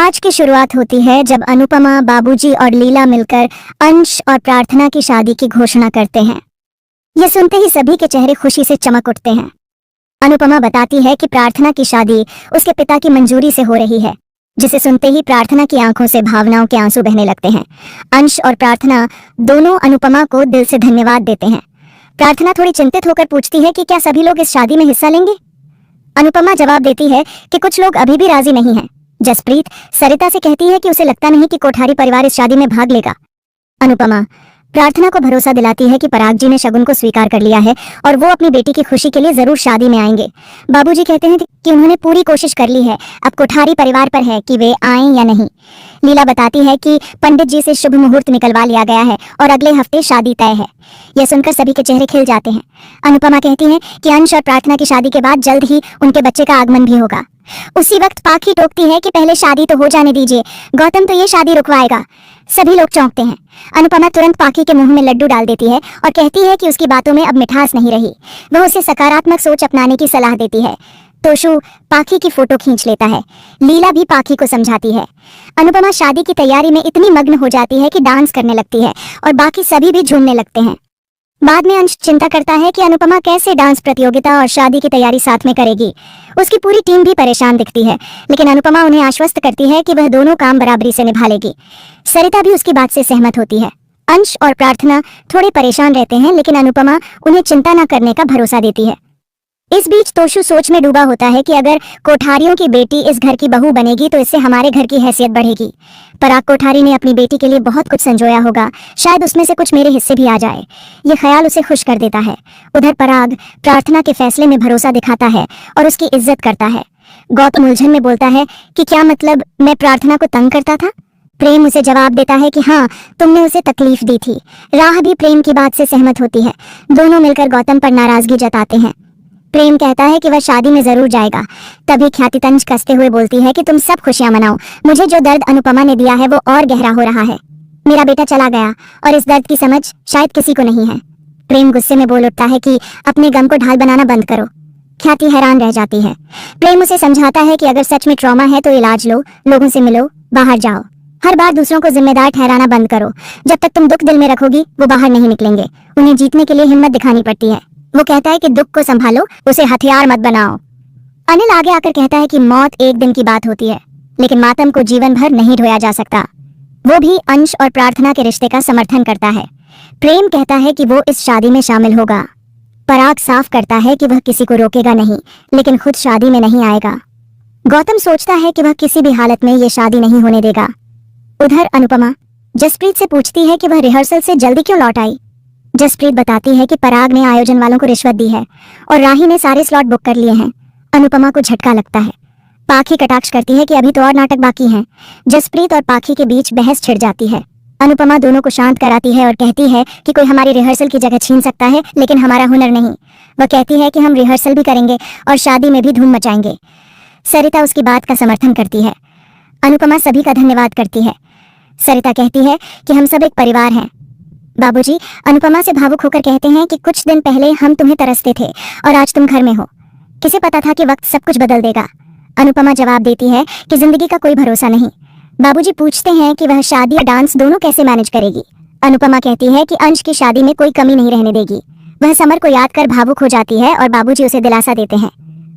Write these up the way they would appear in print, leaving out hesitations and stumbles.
आज की शुरुआत होती है जब अनुपमा, बाबूजी और लीला मिलकर अंश और प्रार्थना की शादी की घोषणा करते हैं। यह सुनते ही सभी के चेहरे खुशी से चमक उठते हैं। अनुपमा बताती है कि प्रार्थना की शादी उसके पिता की मंजूरी से हो रही है, जिसे सुनते ही प्रार्थना की आंखों से भावनाओं के आंसू बहने लगते हैं। अंश और प्रार्थना दोनों अनुपमा को दिल से धन्यवाद देते हैं। प्रार्थना थोड़ी चिंतित होकर पूछती है कि क्या सभी लोग इस शादी में हिस्सा लेंगे। अनुपमा जवाब देती है कि कुछ लोग अभी भी राजी नहीं हैं। जसप्रीत सरिता से कहती है कि उसे लगता नहीं कि कोठारी परिवार इस शादी में भाग लेगा। अनुपमा प्रार्थना को भरोसा दिलाती है कि पराग जी ने शगुन को स्वीकार कर लिया है और वो अपनी बेटी की खुशी के लिए जरूर शादी में आएंगे। बाबूजी कहते हैं कि उन्होंने पूरी कोशिश कर ली है, अब कोठारी परिवार पर है कि वे आएं या नहीं। लीला बताती है कि पंडित जी से शुभ मुहूर्त निकलवा लिया गया है और अगले हफ्ते शादी तय है। यह सुनकर सभी के चेहरे खिल जाते हैं। अनुपमा कहती है कि अंश और प्रार्थना की शादी के बाद जल्द ही उनके बच्चे का आगमन भी होगा। उसी वक्त पाखी टोकती है कि पहले शादी तो हो जाने दीजिए, गौतम तो ये शादी रुकवाएगा। सभी लोग चौंकते हैं। अनुपमा तुरंत पाखी के मुंह में लड्डू डाल देती है और कहती है कि उसकी बातों में अब मिठास नहीं रही। वह उसे सकारात्मक सोच अपनाने की सलाह देती है। तोशु पाखी की फोटो खींच लेता है। लीला भी पाखी को समझाती है। अनुपमा शादी की तैयारी में इतनी मग्न हो जाती है कि डांस करने लगती है और बाकी सभी भी झूमने लगते हैं। बाद में अंश चिंता करता है कि अनुपमा कैसे डांस प्रतियोगिता और शादी की तैयारी साथ में करेगी। उसकी पूरी टीम भी परेशान दिखती है, लेकिन अनुपमा उन्हें आश्वस्त करती है कि वह दोनों काम बराबरी से निभा लेगी। सरिता भी उसकी बात से सहमत होती है। अंश और प्रार्थना थोड़े परेशान रहते हैं, लेकिन अनुपमा उन्हें चिंता न करने का भरोसा देती है। इस बीच तोशु सोच में डूबा होता है कि अगर कोठारियों की बेटी इस घर की बहू बनेगी तो इससे हमारे घर की हैसियत बढ़ेगी। पराग कोठारी ने अपनी बेटी के लिए बहुत कुछ संजोया होगा, शायद उसमें से कुछ मेरे हिस्से भी आ जाए। ये ख्याल उसे खुश कर देता है। उधर पराग प्रार्थना के फैसले में भरोसा दिखाता है और उसकी इज्जत करता है। गौतम उलझन में बोलता है कि क्या मतलब मैं प्रार्थना को तंग करता था। प्रेम उसे जवाब देता है कि हाँ, तुमने उसे तकलीफ दी थी। राह भी प्रेम की बात से सहमत होती है। दोनों मिलकर गौतम पर नाराजगी जताते हैं। प्रेम कहता है कि वह शादी में जरूर जाएगा। तभी ख्याति तंज कसते हुए बोलती है कि तुम सब खुशियां मनाओ, मुझे जो दर्द अनुपमा ने दिया है वो और गहरा हो रहा है। मेरा बेटा चला गया और इस दर्द की समझ शायद किसी को नहीं है। प्रेम गुस्से में बोल उठता है कि अपने गम को ढाल बनाना बंद करो। ख्याति हैरान रह जाती है। प्रेम उसे समझाता है कि अगर सच में ट्रॉमा है तो इलाज लो, लोगों से मिलो, बाहर जाओ। हर बार दूसरों को जिम्मेदार ठहराना बंद करो। जब तक तुम दुख दिल में रखोगी वो बाहर नहीं निकलेंगे। उन्हें जीतने के लिए हिम्मत दिखानी पड़ती है। वो कहता है कि दुख को संभालो, उसे हथियार मत बनाओ। अनिल आगे आकर कहता है कि मौत एक दिन की बात होती है, लेकिन मातम को जीवन भर नहीं ढोया जा सकता। वो भी अंश और प्रार्थना के रिश्ते का समर्थन करता है। प्रेम कहता है कि वो इस शादी में शामिल होगा। पराग साफ करता है कि वह किसी को रोकेगा नहीं, लेकिन खुद शादी में नहीं आएगा। गौतम सोचता है कि वह किसी भी हालत में ये शादी नहीं होने देगा। उधर अनुपमा जसप्रीत से पूछती है कि वह रिहर्सल से जल्दी क्यों लौट आई। जसप्रीत बताती है कि पराग ने आयोजन वालों को रिश्वत दी है और राही ने सारे स्लॉट बुक कर लिए हैं। अनुपमा को झटका लगता है। पाखी कटाक्ष करती है कि अभी तो और नाटक बाकी हैं। जसप्रीत और पाखी के बीच बहस छिड़ जाती है। अनुपमा दोनों को शांत कराती है और कहती है कि कोई हमारी रिहर्सल की जगह छीन सकता है, लेकिन हमारा हुनर नहीं। वह कहती है कि हम रिहर्सल भी करेंगे और शादी में भी धूम मचाएंगे। सरिता उसकी बात का समर्थन करती है। अनुपमा सभी का धन्यवाद करती है। सरिता कहती है कि हम सब एक परिवार हैं। बाबूजी अनुपमा से भावुक होकर कहते हैं कि कुछ दिन पहले हम तुम्हें तरसते थे और आज तुम घर में हो। किसे पता था कि वक्त सब कुछ बदल देगा। अनुपमा जवाब देती है कि जिंदगी का कोई भरोसा नहीं। बाबूजी पूछते हैं कि वह शादी और डांस दोनों कैसे मैनेज करेगी। अनुपमा कहती है कि अंश की शादी में कोई कमी नहीं रहने देगी। वह समर को याद कर भावुक हो जाती है और बाबूजी उसे दिलासा देते हैं।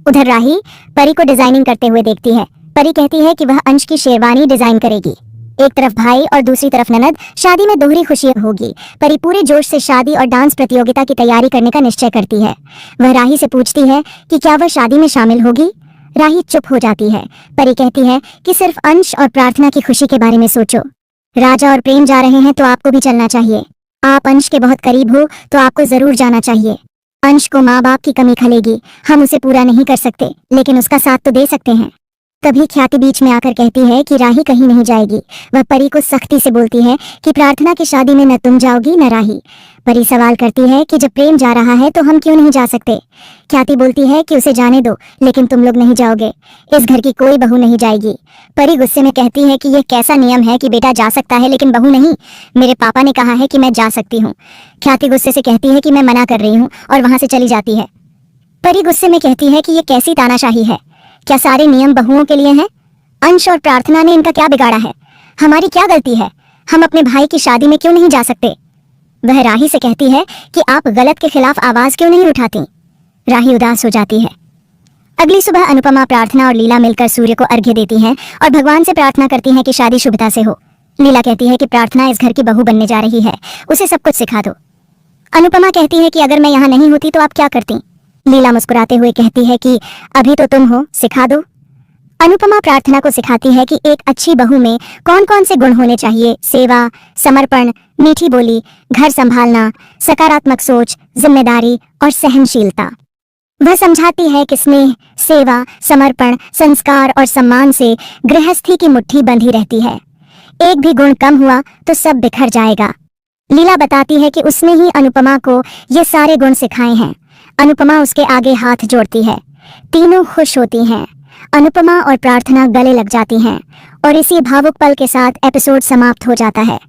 उधर राही परी को डिजाइनिंग करते हुए देखती है। परी कहती है कि वह अंश की शेरवानी डिजाइन करेगी। एक तरफ भाई और दूसरी तरफ ननद, शादी में दोहरी खुशी होगी। परी पूरे जोश से शादी और डांस प्रतियोगिता की तैयारी करने का निश्चय करती है। वह राही से पूछती है कि क्या वह शादी में शामिल होगी। राही चुप हो जाती है। परी कहती है कि सिर्फ अंश और प्रार्थना की खुशी के बारे में सोचो। राजा और प्रेम जा रहे हैं तो आपको भी चलना चाहिए। आप अंश के बहुत करीब हो तो आपको जरूर जाना चाहिए। अंश को माँ बाप की कमी खलेगी, हम उसे पूरा नहीं कर सकते, लेकिन उसका साथ तो दे सकते हैं। तभी ख्याति बीच में आकर कहती है कि राही कहीं नहीं जाएगी। वह परी को सख्ती से बोलती है कि प्रार्थना की शादी में न तुम जाओगी न राही। परी सवाल करती है कि जब प्रेम जा रहा है तो हम क्यों नहीं जा सकते। ख्याति बोलती है कि उसे जाने दो, लेकिन तुम लोग नहीं जाओगे। इस घर की कोई बहू नहीं जाएगी। परी गुस्से में कहती है कि यह कैसा नियम है कि बेटा जा सकता है लेकिन बहू नहीं। मेरे पापा ने कहा है कि मैं जा सकती हूँ। ख्याति गुस्से से कहती है कि मैं मना कर रही हूँ और वहां से चली जाती है। परी गुस्से में कहती है कि यह कैसी तानाशाही है, क्या सारे नियम बहुओं के लिए हैं। अंश और प्रार्थना ने इनका क्या बिगाड़ा है? हमारी क्या गलती है? हम अपने भाई की शादी में क्यों नहीं जा सकते? वह राही से कहती है कि आप गलत के खिलाफ आवाज क्यों नहीं उठाती? राही उदास हो जाती है। अगली सुबह अनुपमा, प्रार्थना और लीला मिलकर सूर्य को अर्घ्य देती हैं और भगवान से प्रार्थना करती हैं कि शादी शुभता से हो। लीला कहती है कि प्रार्थना इस घर की बहू बनने जा रही है, उसे सब कुछ सिखा दो। अनुपमा कहती है कि अगर मैं यहाँ नहीं होती तो आप क्या करती? लीला मुस्कुराते हुए कहती है कि अभी तो तुम हो, सिखा दो। अनुपमा प्रार्थना को सिखाती है कि एक अच्छी बहू में कौन कौन से गुण होने चाहिए: सेवा, समर्पण, मीठी बोली, घर संभालना, सकारात्मक सोच, जिम्मेदारी और सहनशीलता। वह समझाती है कि स्नेह, सेवा, समर्पण, संस्कार और सम्मान से गृहस्थी की मुट्ठी बंधी रहती है। एक भी गुण कम हुआ तो सब बिखर जाएगा। लीला बताती है कि उसने ही अनुपमा को ये सारे गुण सिखाए हैं। अनुपमा उसके आगे हाथ जोड़ती है। तीनों खुश होती हैं। अनुपमा और प्रार्थना गले लग जाती हैं और इसी भावुक पल के साथ एपिसोड समाप्त हो जाता है।